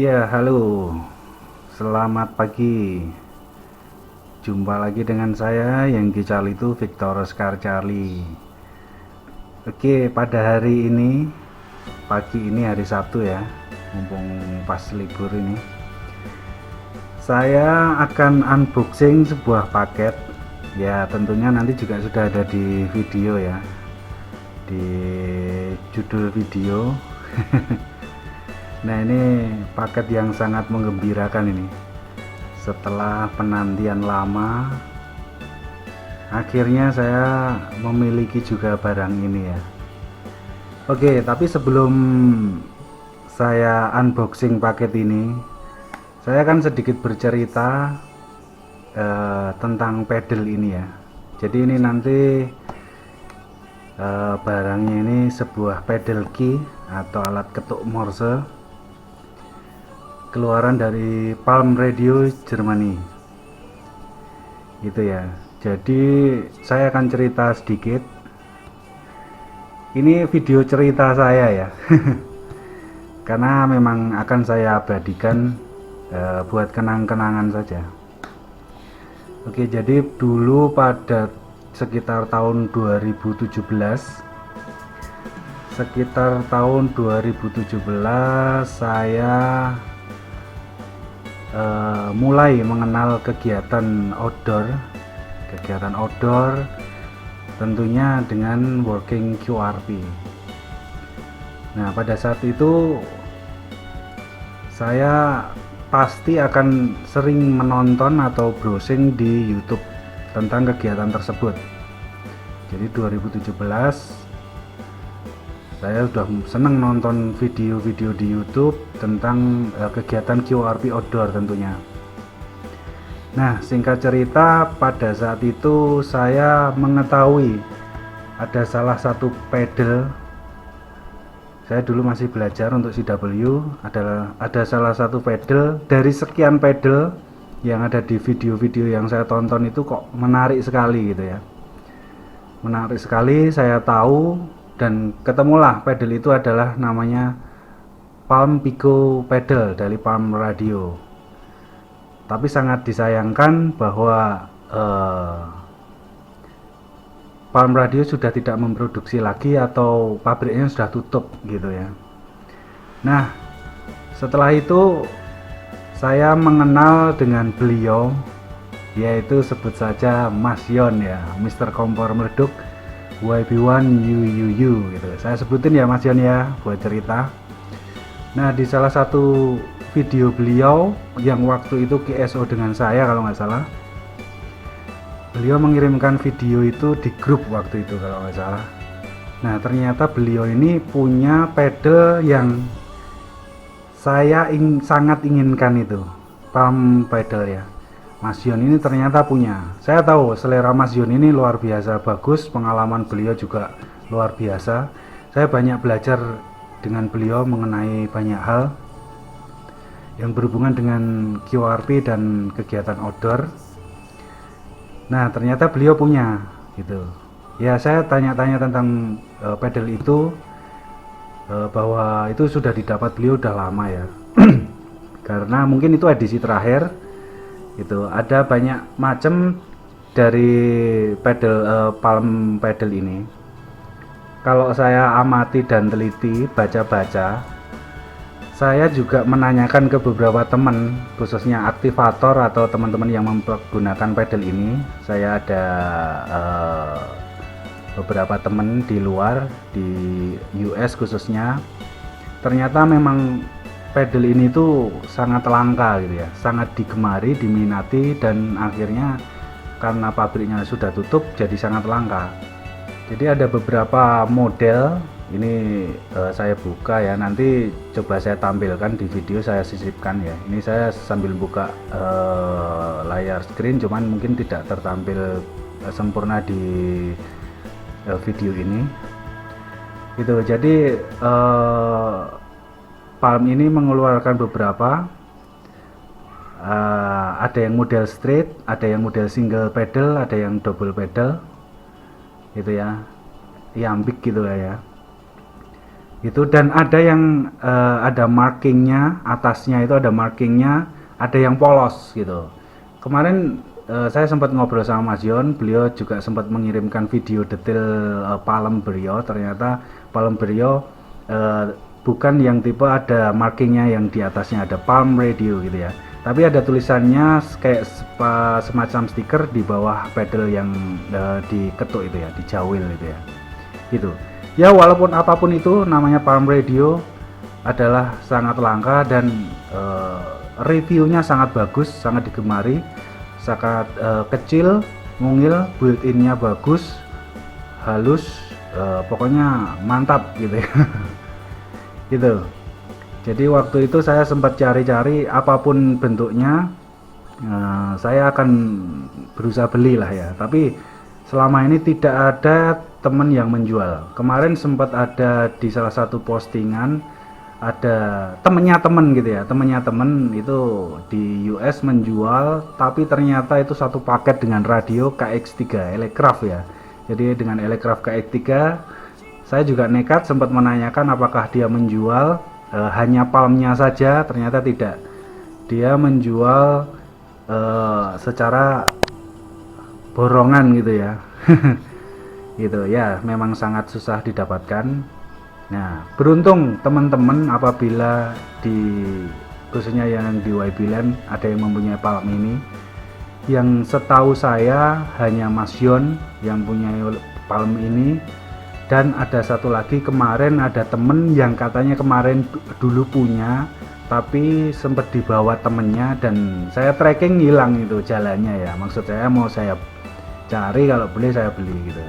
Iya, halo. Selamat pagi. Jumpa lagi dengan saya yang Charlie itu Victor Oscar Charlie. Oke, pada hari ini, pagi ini hari Sabtu ya, mumpung pas libur ini, saya akan unboxing sebuah paket. Ya, tentunya nanti juga sudah ada di video ya, di judul video. Nah, ini paket yang sangat menggembirakan ini. Setelah penantian lama, akhirnya saya memiliki juga barang ini ya. Oke, tapi sebelum saya unboxing paket ini, saya akan sedikit bercerita tentang pedal ini ya. Jadi ini nanti barangnya ini sebuah pedal key atau alat ketuk Morse keluaran dari Palm Radio Germany gitu ya. Jadi saya akan cerita sedikit. Ini video cerita saya ya. Karena memang akan saya abadikan buat kenang-kenangan saja. Oke, jadi dulu pada sekitar tahun 2017 saya mulai mengenal kegiatan outdoor tentunya dengan working QRP. Nah, pada saat itu saya pasti akan sering menonton atau browsing di YouTube tentang kegiatan tersebut. Jadi 2017 saya sudah senang nonton video-video di YouTube tentang kegiatan QRP outdoor tentunya. Nah, singkat cerita, pada saat itu saya mengetahui ada salah satu pedal. Saya dulu masih belajar untuk CW, ada salah satu pedal dari sekian pedal yang ada di video-video yang saya tonton itu kok menarik sekali gitu ya. Menarik sekali, saya tahu dan ketemulah pedal itu adalah namanya Palm Pico pedal dari Palm Radio. Tapi sangat disayangkan bahwa Palm Radio sudah tidak memproduksi lagi atau pabriknya sudah tutup gitu ya. Nah, setelah itu saya mengenal dengan beliau, yaitu sebut saja Mas Yon ya, Mr. Kompor Meleduk YB1UUU gitu. Saya sebutin ya Mas Yon ya buat cerita. Nah, di salah satu video beliau yang waktu itu KSO dengan saya kalau nggak salah, beliau mengirimkan video itu di grup waktu itu kalau nggak salah. Nah, ternyata beliau ini punya pedal yang saya sangat inginkan itu, Palm pedal ya. Mas Yon ini ternyata punya. Saya tahu selera Mas Yon ini luar biasa bagus, pengalaman beliau juga luar biasa. Saya banyak belajar dengan beliau mengenai banyak hal yang berhubungan dengan QRP dan kegiatan outdoor. Nah, ternyata beliau punya gitu. Ya, saya tanya-tanya tentang pedal itu, bahwa itu sudah didapat beliau udah lama ya. Karena mungkin itu edisi terakhir. Itu ada banyak macam dari pedal Palm pedal ini. Kalau saya amati dan teliti, baca-baca, saya juga menanyakan ke beberapa teman, khususnya aktivator atau teman-teman yang menggunakan pedal ini. Saya ada beberapa teman di luar, di US khususnya. Ternyata memang pedal ini tuh sangat langka gitu ya, sangat digemari, diminati, dan akhirnya karena pabriknya sudah tutup jadi sangat langka. Jadi ada beberapa model. Ini saya buka ya, nanti coba saya tampilkan di video, saya sisipkan ya. Ini saya sambil buka layar screen, cuman mungkin tidak tertampil sempurna di video ini gitu. Jadi Palm ini mengeluarkan beberapa, ada yang model straight, ada yang model single pedal, ada yang double pedal gitu ya, iambic gitu lah ya. gitu. Dan ada yang ada markingnya, atasnya itu ada markingnya, ada yang polos gitu. Kemarin saya sempat ngobrol sama Mas Yon, beliau juga sempat mengirimkan video detail palem beliau. Ternyata palem beliau bukan yang tipe ada markingnya yang di atasnya ada Palm Radio gitu ya, tapi ada tulisannya kayak semacam stiker di bawah pedal yang diketuk itu ya, dijawil itu ya, gitu. Ya walaupun apapun itu namanya Palm Radio adalah sangat langka dan reviewnya sangat bagus, sangat digemari, sangat kecil, mungil, built-innya bagus, halus, pokoknya mantap gitu ya. Gitu. Jadi waktu itu saya sempat cari-cari apapun bentuknya, saya akan berusaha belilah ya. Tapi selama ini tidak ada teman yang menjual. Kemarin sempat ada di salah satu postingan, ada temennya temen gitu ya, temennya temen itu di US menjual, tapi ternyata itu satu paket dengan radio KX3 Elecraft ya. Jadi dengan Elecraft KX3 saya juga nekat sempat menanyakan apakah dia menjual hanya palmnya saja, ternyata tidak. Dia menjual secara borongan gitu ya. Gitu ya, memang sangat susah didapatkan. Nah, beruntung teman-teman apabila di khususnya yang di YB Land ada yang mempunyai palm ini. Yang setahu saya hanya Mas Yon yang punya palm ini. Dan ada satu lagi kemarin ada temen yang katanya kemarin dulu punya tapi sempat dibawa temennya dan saya tracking hilang itu jalannya ya, maksud saya mau saya cari, kalau beli saya beli gitu.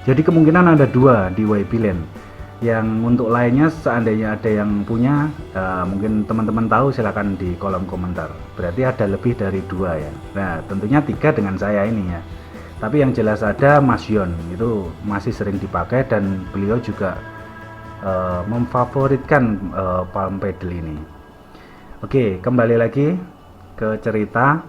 Jadi kemungkinan ada dua di YB Land. Yang untuk lainnya seandainya ada yang punya mungkin teman-teman tahu, silahkan di kolom komentar. Berarti ada lebih dari dua ya. Nah tentunya 3 dengan saya ini ya. Tapi yang jelas ada Mas Yon itu masih sering dipakai dan beliau juga memfavoritkan palm pedal ini. Oke, kembali lagi ke cerita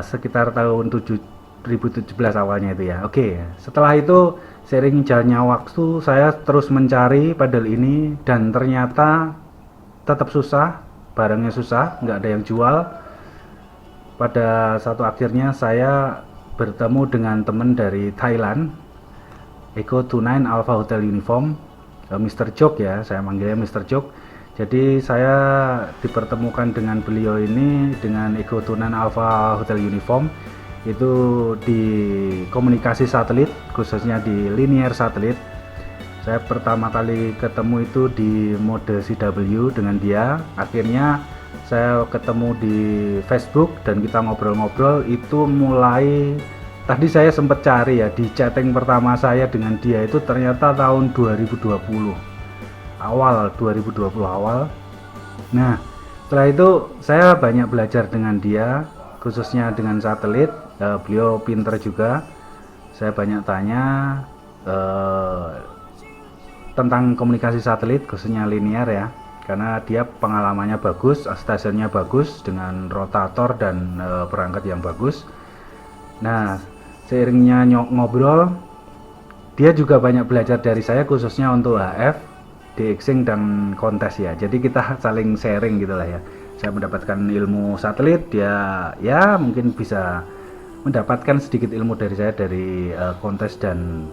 sekitar tahun 2017 awalnya itu ya. Oke, setelah itu sering jalannya waktu saya terus mencari pedal ini dan ternyata tetap susah, barangnya susah, nggak ada yang jual. Pada satu akhirnya saya bertemu dengan teman dari Thailand, Echo 29 Alpha Hotel Uniform, Mr. Jok ya, saya manggilnya Mr. Jok. Jadi saya dipertemukan dengan beliau ini dengan Echo 29 Alpha Hotel Uniform itu di komunikasi satelit, khususnya di linear satelit. Saya pertama kali ketemu itu di mode CW dengan dia. Akhirnya saya ketemu di Facebook dan kita ngobrol-ngobrol. Itu mulai tadi saya sempat cari ya, di chatting pertama saya dengan dia itu ternyata tahun 2020 awal. Nah setelah itu saya banyak belajar dengan dia, khususnya dengan satelit. Beliau pinter juga, saya banyak tanya tentang komunikasi satelit khususnya linear ya, karena dia pengalamannya bagus, stasiunnya bagus dengan rotator dan perangkat yang bagus. Nah seiringnya ngobrol, dia juga banyak belajar dari saya khususnya untuk HF, DXing dan kontes ya. Jadi kita saling sharing gitulah ya. Saya mendapatkan ilmu satelit, dia ya mungkin bisa mendapatkan sedikit ilmu dari saya dari kontes dan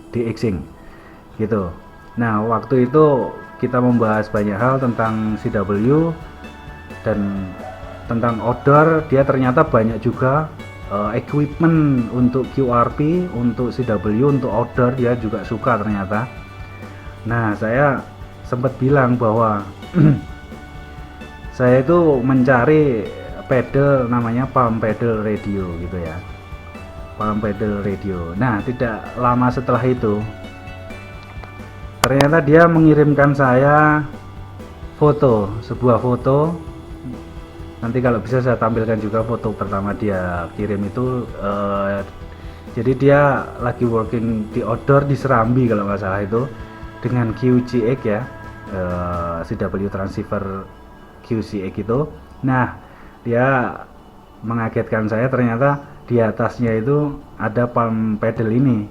DXing gitu. Nah waktu itu kita membahas banyak hal tentang CW dan tentang outdoor. Dia ternyata banyak juga equipment untuk QRP, untuk CW, untuk outdoor dia juga suka ternyata. Nah saya sempat bilang bahwa saya itu mencari pedal namanya Palm Pedal Radio gitu ya, Palm Pedal Radio. Nah tidak lama setelah itu ternyata dia mengirimkan saya sebuah foto. Nanti kalau bisa saya tampilkan juga foto pertama dia kirim itu. Jadi dia lagi working di outdoor di Serambi kalau nggak salah itu dengan QCX ya, CW transceiver QCX itu. Nah dia mengagetkan saya, ternyata di atasnya itu ada palm pedal ini.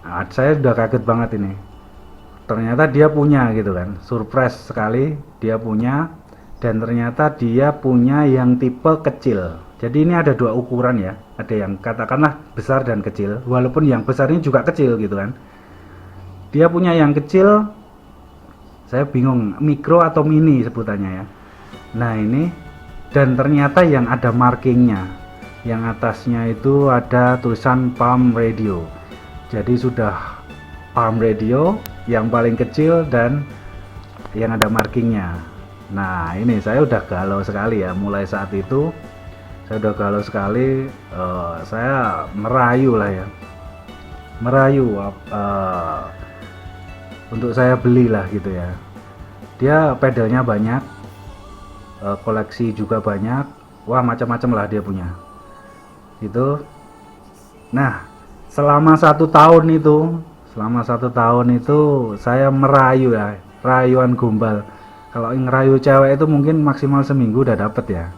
Nah, saya sudah kaget banget ini. Ternyata dia punya gitu kan, surprise sekali dia punya. Dan ternyata dia punya yang tipe kecil. Jadi ini ada dua ukuran ya, ada yang katakanlah besar dan kecil, walaupun yang besar ini juga kecil gitu kan. Dia punya yang kecil, saya bingung mikro atau mini sebutannya ya. Nah ini, dan ternyata yang ada markingnya, yang atasnya itu ada tulisan Palm Radio. Jadi sudah Palm Radio yang paling kecil dan yang ada markingnya. Nah ini saya udah galau sekali ya, mulai saat itu saya udah galau sekali. Saya merayu lah ya, merayu untuk saya belilah gitu ya. Dia pedalnya banyak, koleksi juga banyak, wah macam-macam lah dia punya itu. Nah selama satu tahun itu saya merayu ya, rayuan gombal. Kalau ngerayu cewek itu mungkin maksimal seminggu udah dapet ya.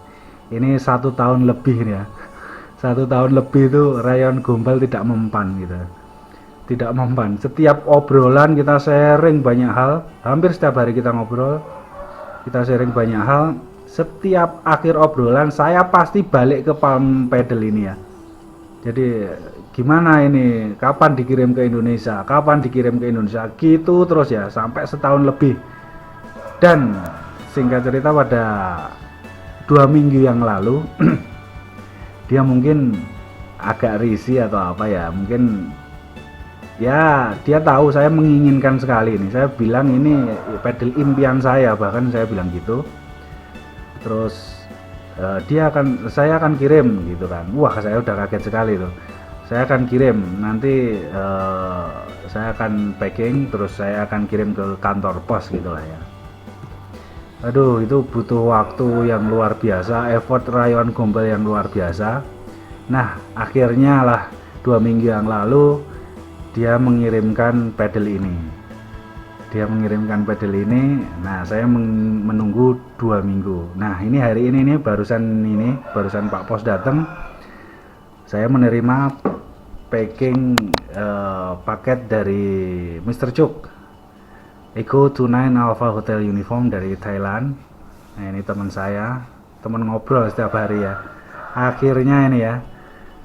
Ini 1 tahun lebih ya. 1 tahun lebih itu rayuan gombal tidak mempan gitu. Tidak mempan. Setiap obrolan kita sharing banyak hal. Hampir setiap hari kita ngobrol. Kita sharing banyak hal. Setiap akhir obrolan saya pasti balik ke Palm Pedal ini ya. Jadi gimana ini? Kapan dikirim ke Indonesia? Kapan dikirim ke Indonesia? Gitu terus ya sampai setahun lebih. Dan singkat cerita pada 2 minggu yang lalu dia mungkin agak risih atau apa ya, mungkin ya dia tahu saya menginginkan sekali ini. Saya bilang ini pedal impian saya, bahkan saya bilang gitu. Terus saya akan kirim gitu kan. Wah saya udah kaget sekali tuh. Saya akan kirim nanti, saya akan packing terus saya akan kirim ke kantor pos gitulah ya. Aduh itu butuh waktu yang luar biasa, effort rayuan gombal yang luar biasa. Nah akhirnya lah 2 minggu yang lalu dia mengirimkan pedal ini. Nah saya menunggu 2 minggu. Nah ini hari ini barusan Pak Pos datang. Saya menerima packing paket dari Mr. Chuk, Echo 29 Alpha Hotel Uniform dari Thailand. Nah ini teman saya, teman ngobrol setiap hari ya. Akhirnya ini ya,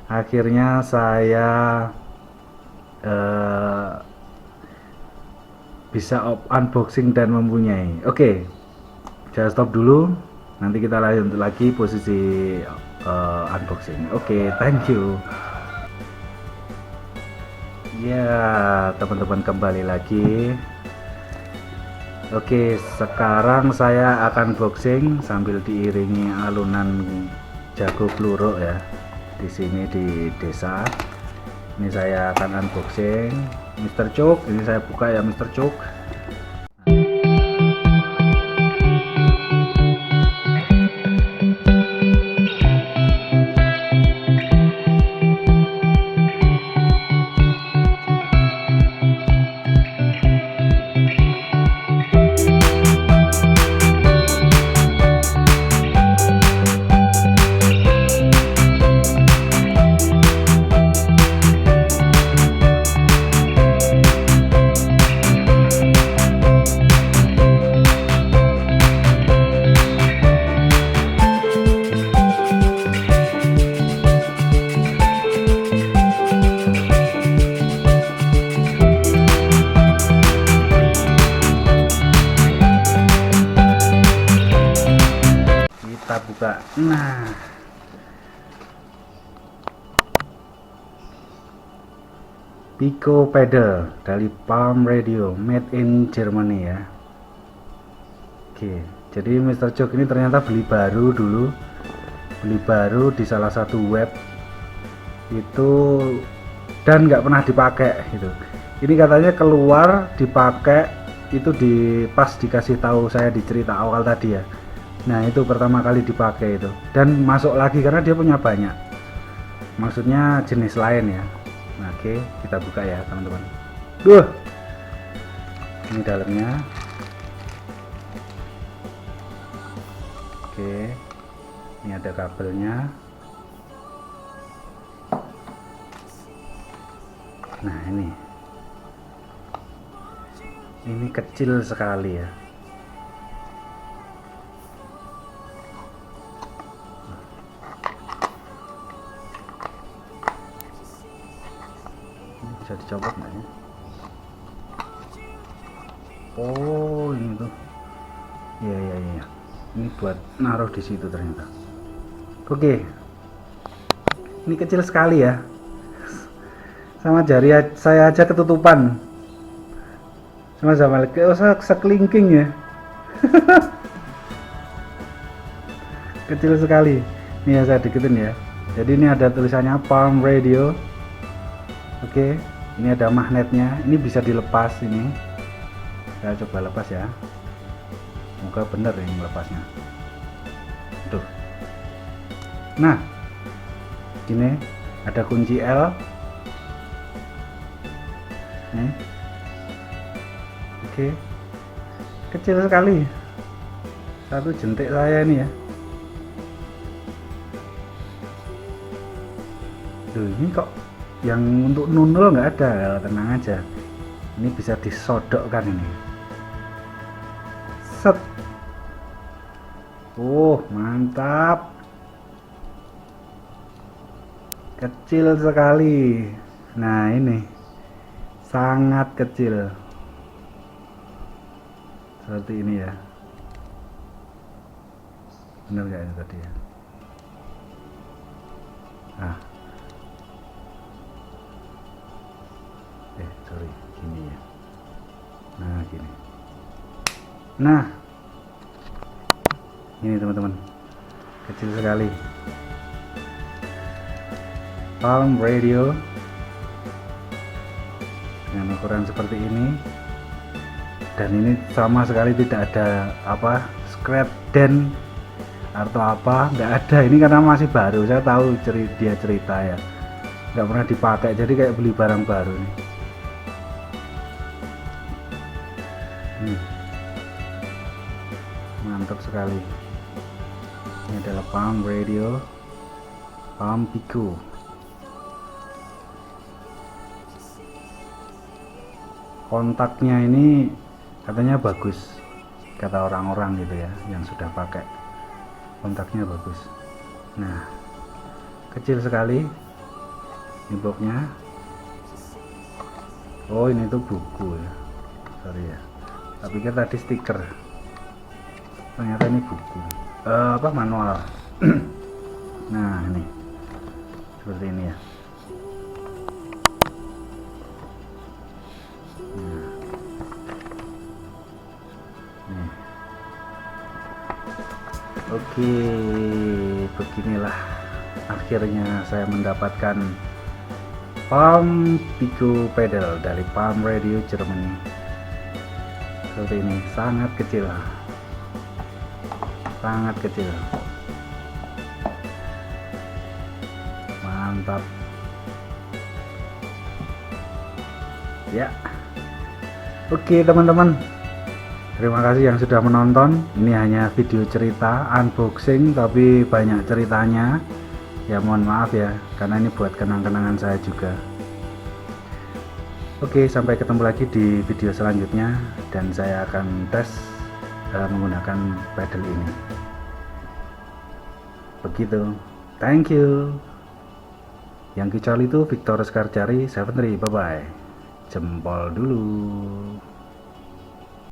akhirnya saya bisa unboxing dan mempunyai. Oke, saya stop dulu. Nanti kita lanjut lagi posisi unboxing. Oke, thank you. Ya teman-teman kembali lagi. Oke, sekarang saya akan boxing sambil diiringi alunan jago bluro ya. Di sini di desa. Ini saya akan unboxing Mr. Chuk. Ini saya buka ya Mr. Chuk. Kita buka. Nah Pico pedal dari Palm Radio, made in Germany ya. Oke, jadi Mr. Chuk ini ternyata beli baru di salah satu web itu dan nggak pernah dipakai gitu. Ini katanya keluar dipakai itu pas dikasih tahu saya di cerita awal tadi ya. Nah itu pertama kali dipakai itu dan masuk lagi karena dia punya banyak, maksudnya jenis lain ya. Nah, oke, kita buka ya teman-teman. Ini dalamnya. Oke, ini ada kabelnya. Nah ini Ini kecil sekali ya. Ini bisa dicopot nggak ya? Oh ini tuh, iya. Ini buat naruh di situ ternyata. Oke, ini kecil sekali ya. Sama jari saya aja ketutupan. Sama sekelingking ya. Kecil sekali. Ini ya saya deketin ya. Jadi ini ada tulisannya Palm Radio. Oke, ini ada magnetnya. Ini bisa dilepas ini. Saya coba lepas ya. Semoga bener ini melepasnya. Tuh. Nah, ini ada kunci L. Nih. Oke, kecil sekali. Satu jentik saya ini ya. Duh, ini kok yang untuk nunul nggak ada. Tenang aja, ini bisa disodokkan ini. Set. Mantap. Kecil sekali. Nah ini sangat kecil seperti ini ya. Bener gak ya tadi ya? Nah, sorry, gini ya. Nah gini. Nah ini teman-teman, kecil sekali. Palm Radio dengan ukuran seperti ini, dan ini sama sekali tidak ada apa scratch dent atau apa, nggak ada. Ini karena masih baru, saya tahu dia cerita ya, nggak pernah dipakai, jadi kayak beli barang baru nih. Mantap sekali. Ini adalah Palm Radio Palm Pico. Kontaknya ini katanya bagus, kata orang-orang gitu ya yang sudah pakai. Kontaknya bagus. Nah, kecil sekali ini boxnya. Oh ini tuh buku ya, sorry ya, tapi pikir tadi stiker, ternyata ini buku. Manual. Nah ini seperti ini ya. Oke, beginilah akhirnya saya mendapatkan Palm Pico pedal dari Palm Radio Germany. Seperti ini, sangat kecil, sangat kecil. Mantap ya. Oke teman-teman, terima kasih yang sudah menonton. Ini hanya video cerita unboxing, tapi banyak ceritanya ya. Mohon maaf ya, karena ini buat kenang-kenangan saya juga. Oke, sampai ketemu lagi di video selanjutnya, dan saya akan tes menggunakan pedal ini. Begitu. Thank you. Yang kicau itu Victor Skarjari 73. Bye bye. Jempol dulu.